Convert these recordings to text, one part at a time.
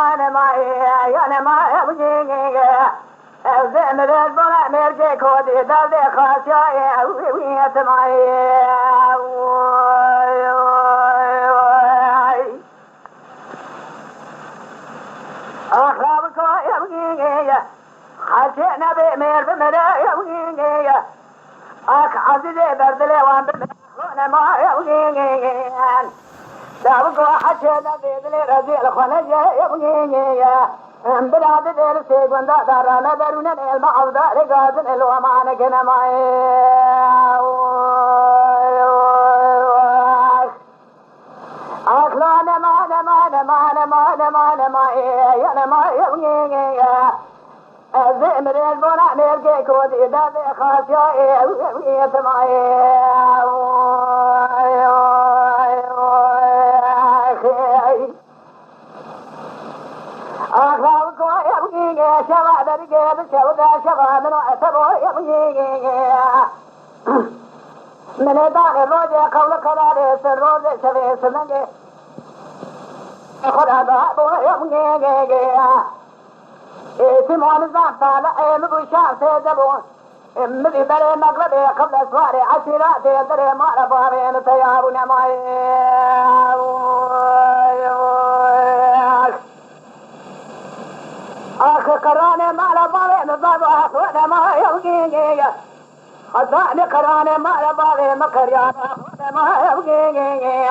ما يا ما يبغي زين البلا مرجع كودي درد خاشع ويت معي أخلافك يبغي حسينا بمير بملا يبغي أك عزيزي برد لوان بملا ما يبغي دابك حسينا بيدلي رزيل خنجة يبغي بلاد دير سيقون دارانا دارونا المعوض رقاز الومان كنا معي أخلانا ما يانا ما يبغي الزمر البنا نرجع كودي دابي خاصيا ويتمعي أخلاق يبغي شباب درجة شودا شباب من عتبه يبغي من دار الروج قول كلام الروج شبيه سمعه خدا بابو يبغي تمان زعفان مبشر سيدبون مبي بري مغربي قبل سواري عشيرات يدري ما رفارين تيابون معي آخر قرانه ما لباري مبابا وانا ما يبغي خزاني قرانه ما لباري مكريانا وانا ما يبغي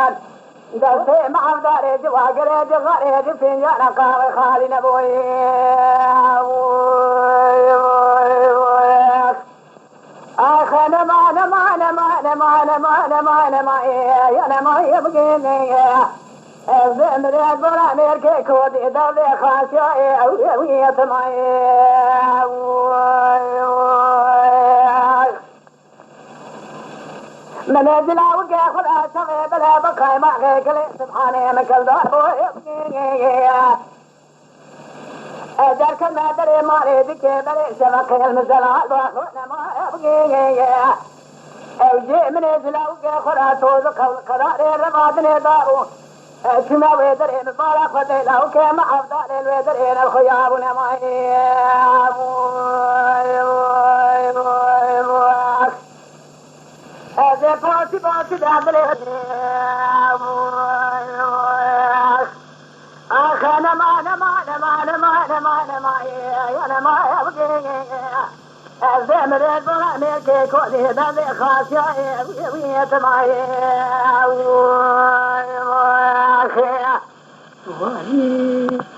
دستي معبداري جواقري جغاري جفنجانا قاوي خالي نبوي آخر نما يانا ما يبغي الزمر البرا ميركي كودي دولي خاشعي ويت معي من الجلاوك ياخذ أشغي بلا بقاي معك كلي سبحاني مكل داربو يبغي أجرك ما دري مالي بكي بلي شبكي المزلال باخونا ما يبغي أوجي من الجلاوك ياخذ أشغي كداري رمادني دارو كما ويدرين مبارك وديله كما أفضل الويدرين الخياب نمائي هذا فاسي دابلي آخر نما يا نما يبغي الزمر البلا ميركي كودي دابلي خاشعي ويت معي Why?